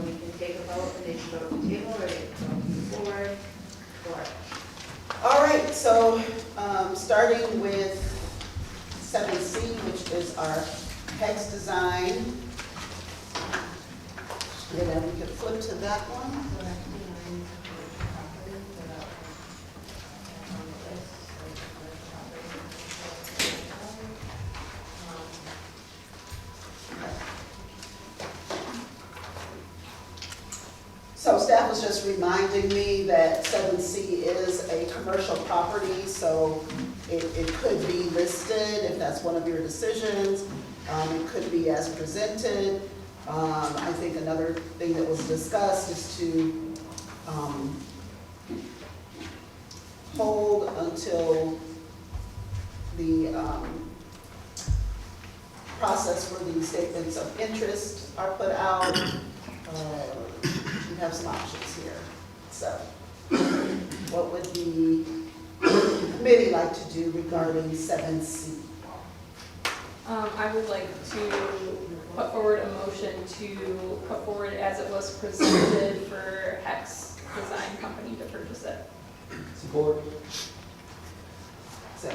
we can take a vote, and they can go to the table, or they can go to the board, or. All right, so starting with 7C, which is our hex design. And then we could flip to that one. So staff was just reminding me that 7C is a commercial property, so it could be listed if that's one of your decisions. It could be as presented. I think another thing that was discussed is to hold until the process for the statements of interest are put out. We have some options here. So what would the committee like to do regarding 7C? I would like to put forward a motion to put forward as it was presented for Hex Design Company to purchase it. Support. So,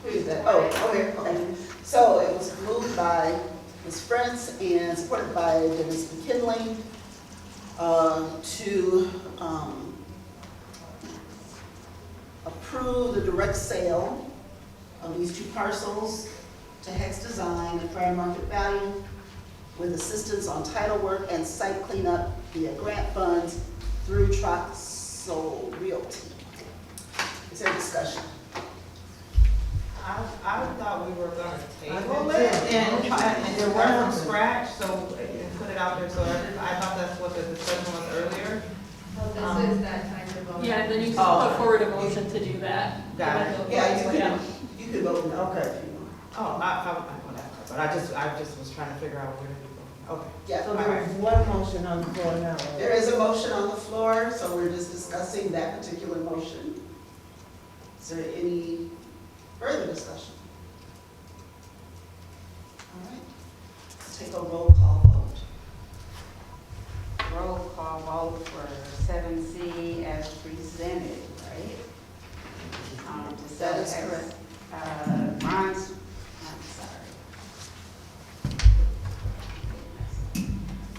who is that? Oh, here, okay. So it was moved by Ms. Frentz and supported by Dennis McKinley to approve the direct sale of these two parcels to Hex Design at fair market value with assistance on title work and site cleanup via grant funds through Troxel Realty. Is there discussion? I thought we were gonna table it and work from scratch, so, and put it out there, so I thought that's what the discussion was earlier. Well, this is that time to vote. Yeah, then you can Oh. put forward a motion to do that. Got it. Yeah, you could vote no. Okay. Oh, whatever, but I just was trying to figure out where to go. Okay. Yeah, So there is one motion on the floor now. there is a motion on the floor, so we're just discussing that particular motion. Is there any further discussion? All right, let's take a roll call vote. Roll call vote for 7C as presented, right? That is correct. Ron's,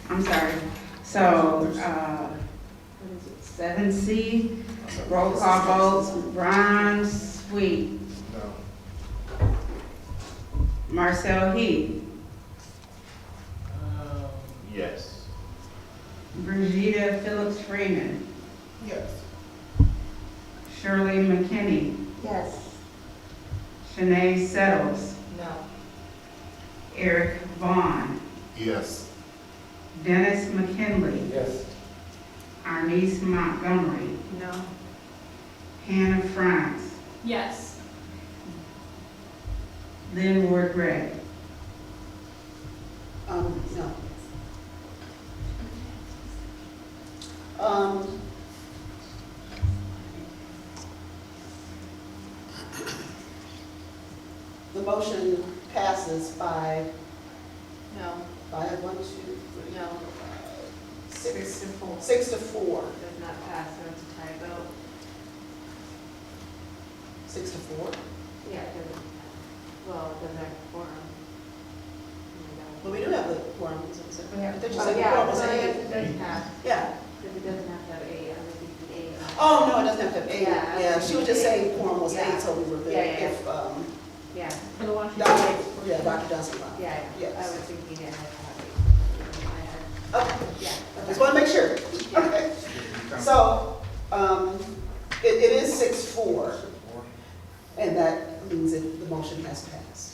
I'm sorry. So, what is it, 7C, roll call vote, Ron Sweet, No. Marcel Heath, Yes. Brigida Phillips Freeman, Yes. Shirley McKinney, Yes. Shanae Settles, No. Eric Vaughn, Yes. Dennis McKinley, Yes. Arnice Montgomery, No. Hannah France, Yes. Lynn Ward Gregg. No. The motion passes by No. 5, 1, 2, 3, No. 6, 4. 6 to 4. Does not pass, so it's a tie vote. 6 to 4. Yeah, it doesn't, well, it doesn't have a quorum. Well, we do have the quorum. I thought you Oh, said the yeah, quorum was so I guess 8. it does pass, Yeah. because it doesn't have to have A, I would think the A. Oh, no, it doesn't have to have 8. Yeah. Yeah, she was just saying quorum was Yeah. 8, so we were good. Yeah, yeah, If, Yeah, For the Washington Dr. State. Yeah, Dr. Johnson. yeah, Yes. I was thinking it had to have A. Okay, Yeah. just want to make sure. Okay. So, it is 6-4, and that means that the motion has passed.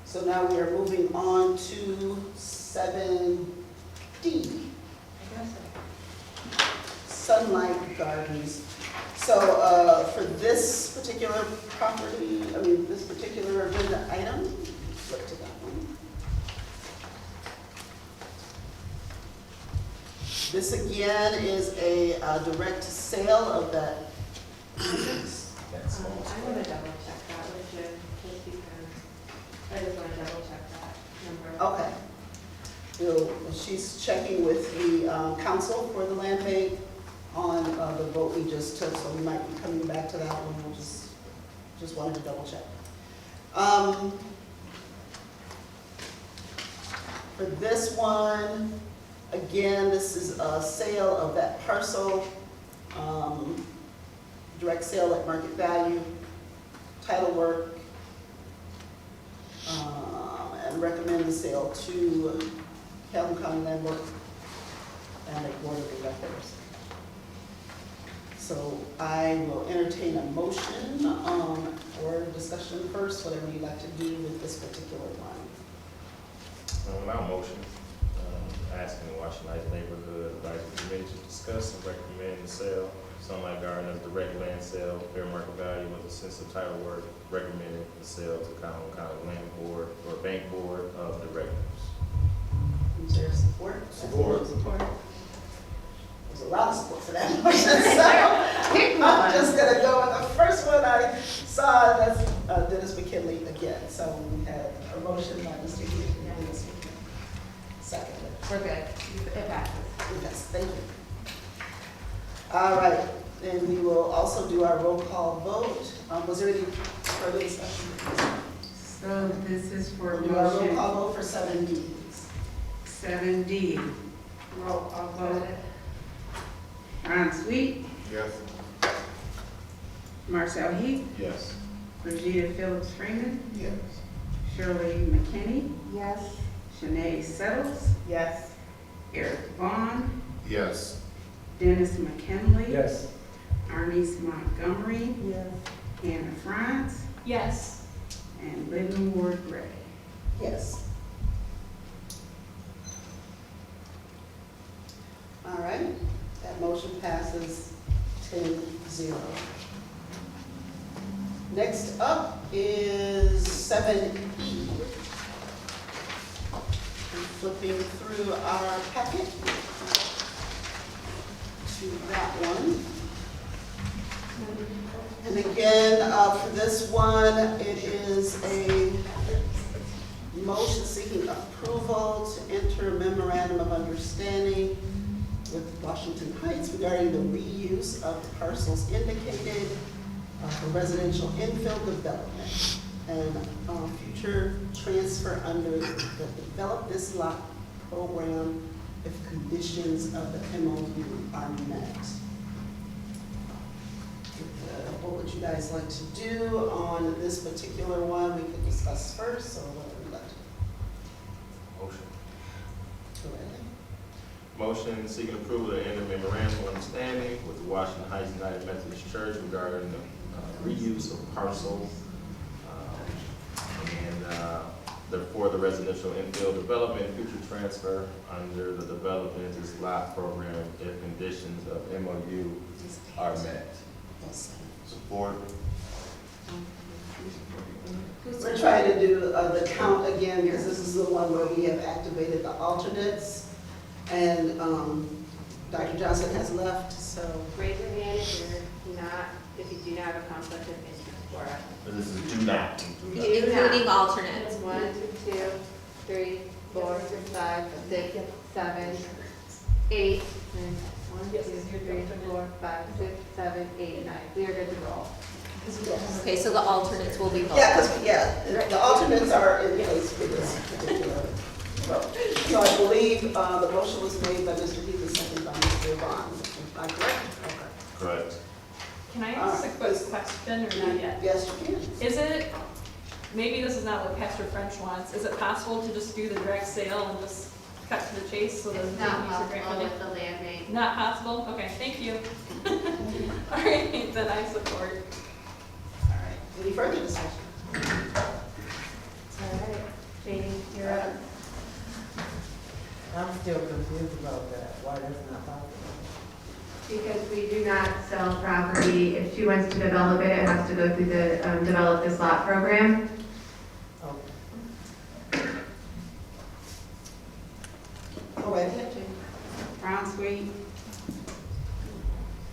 So now we are moving on to 7D, Sunlight Gardens. So, for this particular property, this particular agenda item, flip to that one. This again is a direct sale of that. I'm gonna double check that with you, just because, I just wanna double check that number. Okay. she's checking with the council for the land bank on the vote we just took, so we might be coming back to that one. We'll just wanted to double check. For this one, again, this is a sale of that parcel, direct sale at market value, title work, and recommend the sale to Calhoun County Landbank and the Board of Directors. So I will entertain a motion or discussion first, whatever you'd like to do with this particular one. My motion, asking the Washington Heights Neighborhood Advisory Committee to discuss and recommend the sale of Sunlight Garden as direct land sale, fair market value with a sense of title work, recommending the sale to Calhoun County Land Board or Bank Board of Directors. Is there support? Support. There's a lot of support for that motion, so I'm just gonna go with the first one I saw, that's Dennis McKinley again. So we had a motion by Mr. Heath and Dennis McKinley. Second. We're good. It passes. Yes, thank you. All right, and we will also do our roll call vote. Was there any further discussion? So this is for We'll do our roll motion call vote for 7D. 7D. Roll call vote. Ron Sweet, Yes. Marcel Heath, Yes. Brigida Phillips Freeman, Yes. Shirley McKinney, Yes. Shanae Settles, Yes. Eric Vaughn, Yes. Dennis McKinley, Yes. Arnice Montgomery, Yes. Hannah Franz, Yes. and Lyndon Ward Gray. Yes. All right, that motion passes 10-0. Next up is 7E. I'm flipping through our packet to that one. And again, for this one, it is a motion seeking approval to enter a memorandum of understanding with Washington Heights regarding the reuse of the parcels indicated for residential infill development and future transfer under the Develop This Lot program if conditions of the MOU are met. What would you guys like to do on this particular one? We could discuss first, or what would you like to do? Motion. Go ahead. Motion seeking approval to enter memorandum of understanding with the Washington Heights United Methodist Church regarding the reuse of parcels for the residential infill development, future transfer under the Develop This Lot program if conditions of MOU are met. Yes. Support. We're trying to do the count again, because this is the one where we have activated the alternates, and Dr. Johnson has left, so. Raise your hand if you do not have a conflict of interest for us. This is do not. Including alternates. 1, 2, 3, 4, 5, 6, 7, 8. 1, 2, 3, 4, 5, 6, 7, 8, 9. We are good to roll. Okay, so the alternates will be voted. Yeah, because, the alternates are in place for this particular vote. So I believe the motion was made by Mr. Heath and seconded by Mr. Vaughn. Am I correct? Okay. Correct. Can I ask a quick question or not yet? Yes, you can. Is it, maybe this is not what Pastor French wants, is it possible to just do the direct sale and just cut to the chase so that It's the not use of grant possible money? with the land bank. Not possible? Okay, thank you. All right, then I support. All right. Any further discussion? All right. Janie, you're up. I'm still confused about that, why that's not possible. Because we do not sell property. If she wants to develop it, it has to go through the Develop This Lot program. Okay. Go right ahead, Jane. Ron Sweet,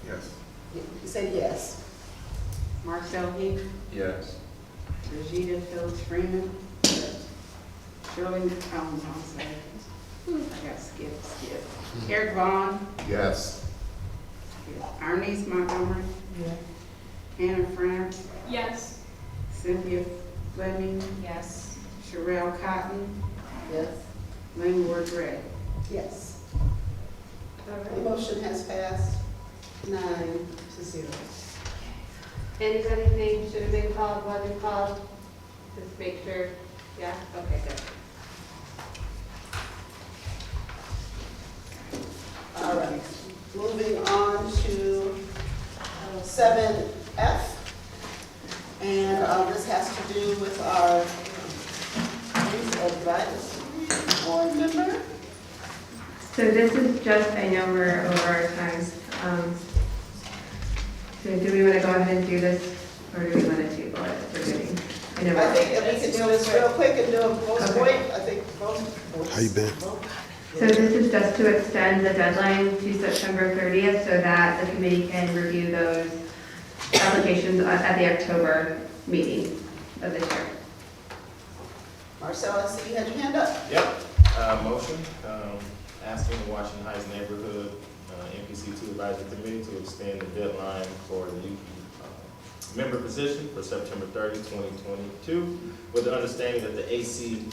Yes. You said yes. Marcel Heath, Yes. Brigida Phillips Freeman, Shirley, I'm sorry, Skip. Eric Vaughn, Yes. Arnice Montgomery, Hannah France, Yes. Cynthia Fleming, Yes. Sherelle Cotton, Yes. Lynn Ward Gray. Yes. All The right. motion has passed 9-0. Anybody's name should have been called, wasn't called? Just make sure, yeah, okay, good. All right, moving on to 7F. And this has to do with our youth advisory board member. So this is just, I know we're over our time. So do we want to go ahead and do this, or do we want to table it for doing? I know I we're- think if we could do this real quick and do a vote point, I think both. How you been? So this is just to extend the deadline to September 30th so that the committee can review those applications at the October meeting of this year. Marcel, I see you had your hand up. Yep, motion, asking the Washington Heights Neighborhood MPC2 Advisory Committee to extend the deadline for the member position for September 30, 2022, with the understanding that the AC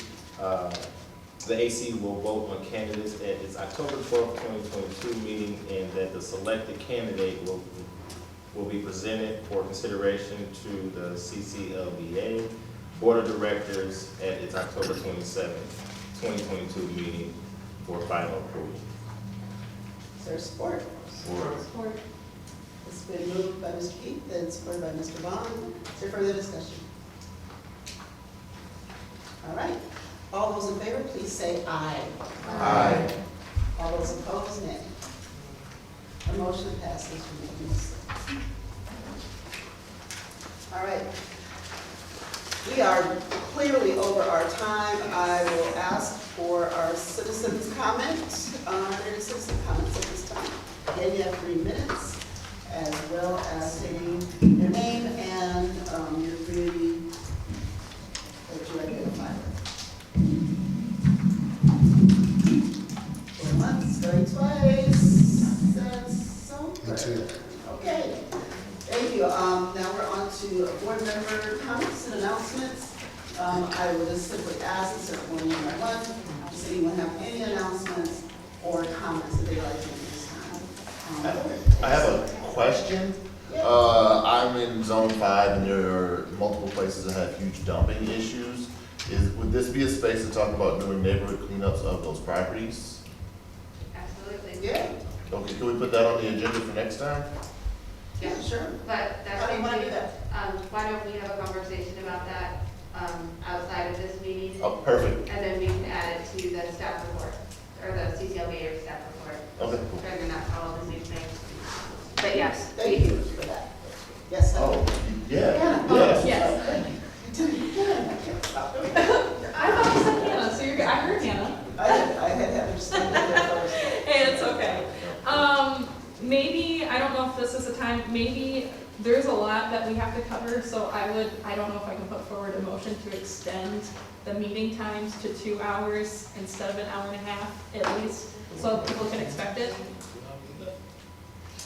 will vote on candidates at its October 12, 2022 meeting, and that the selected candidate will be presented for consideration to the CCLBA Board of Directors at its October 27, 2022 meeting for final approval. Is there support? Support. It's been moved by Mr. Keith and supported by Mr. Vaughn. Is there further discussion? All right. All those in favor, please say aye. Aye. All those opposed, nay. The motion passes unanimously. All right. We are clearly over our time. I will ask for our citizens' comments. Are there any citizen comments at this time? Again, you have 3 minutes, as well as stating your name and your community that you identify with. Going once, going twice. That's so good. Okay. Thank you. Now we're on to board member comments and announcements. I will just simply ask, instead of going one by one, does anyone have any announcements or comments that they'd like to make this time? I have a question. Yeah. I'm in zone 5 and there are multiple places that have huge dumping issues. Would this be a space to talk about doing neighborhood cleanups of those properties? Absolutely. Yeah, Okay, can we put that on the agenda for next time? yeah, sure. But that's. How do you want to do that? Why don't we have a conversation about that, outside of this meeting? Oh, perfect. And then we can add it to the staff report, or the CCLBA staff report. Okay, cool. Try to not all the same thing. But yes. Thank you for that. Yes. Oh, yeah, Yeah. yes. Yes. Thank you. You did it again. I can't stop doing it. I thought you said Hannah, so you're good. I heard Hannah. I had to stand there first. Hey, it's okay. Maybe, I don't know if this is the time, maybe there's a lot that we have to cover, so I don't know if I can put forward a motion to extend the meeting times to 2 hours instead of an hour and a half at least, so people can expect it.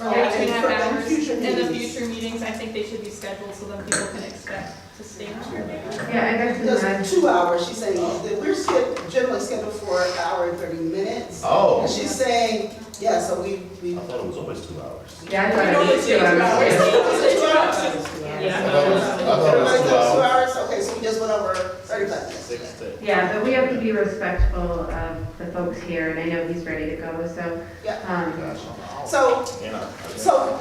Or maybe Yeah, 2.5 and hours. future In the meetings. future meetings, I think they should be scheduled so then people can expect to stay longer. Yeah, I guess in Just my, 2 hours, she's saying, that we're generally scheduled for an hour and 30 minutes. Oh, And she's saying, yeah, so we. I thought it was always 2 hours. yeah, I We thought normally it was say 2 hours. We say 2 hours. I Yeah. thought it was Everybody 2 thinks 2 hours. hours? Okay, so we just went over 35 minutes. 6 to. Yeah, but we have to be respectful of the folks here, and I know he's ready to go, so, Yeah. Gotcha. So, And so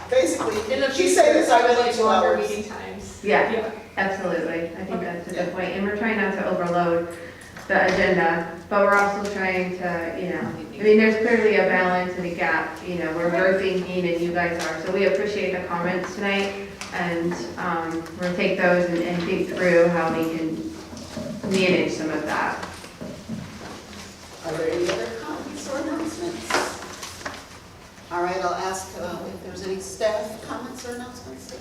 basically, In the she's saying future, it's I not would gonna be like 2 longer hours. meeting times. yeah, absolutely. I think that's a good point, and we're trying not to overload the agenda, but we're also trying to, you know, I mean, there's clearly a balance and a gap, you know, where we're thinking and you guys are, so we appreciate the comments tonight, and we'll take those and think through how we can manage some of that. Are there any other comments or announcements? All right, I'll ask if there's any staff comments or announcements.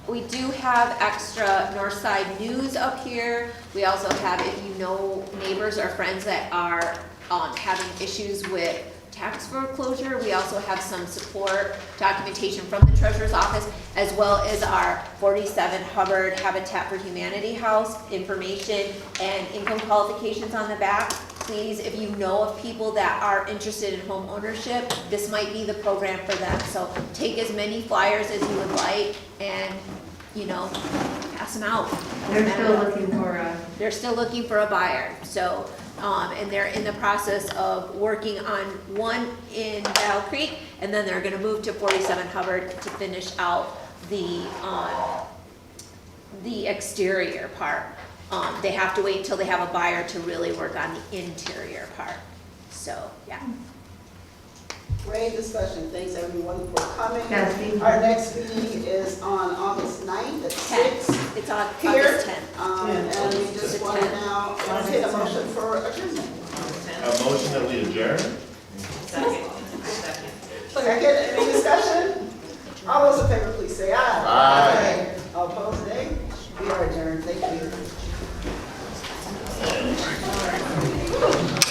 We do have extra Northside news up here. We also have, if you know neighbors or friends that are having issues with tax foreclosure. We also have some support documentation from the treasurer's office, as well as our 47 Hubbard Habitat for Humanity house, information and income qualifications on the back. Please, if you know of people that are interested in home ownership, this might be the program for them. So take as many flyers as you would like and, pass them out. They're still looking for a, They're still looking for a buyer, so, and they're in the process of working on one in Battle Creek, and then they're gonna move to 47 Hubbard to finish out the exterior part. They have to wait until they have a buyer to really work on the interior part, so, yeah. Great discussion. Thanks everyone for coming. Yes, thank you. Our next meeting is on August 9th at 6. It's on Here. August 10th. And we just want to now entertain a motion for adjournment. A motion that we adjourn? Second. Second, any discussion? All those in favor, please say aye. Aye. All opposed, nay. We are adjourned. Thank you.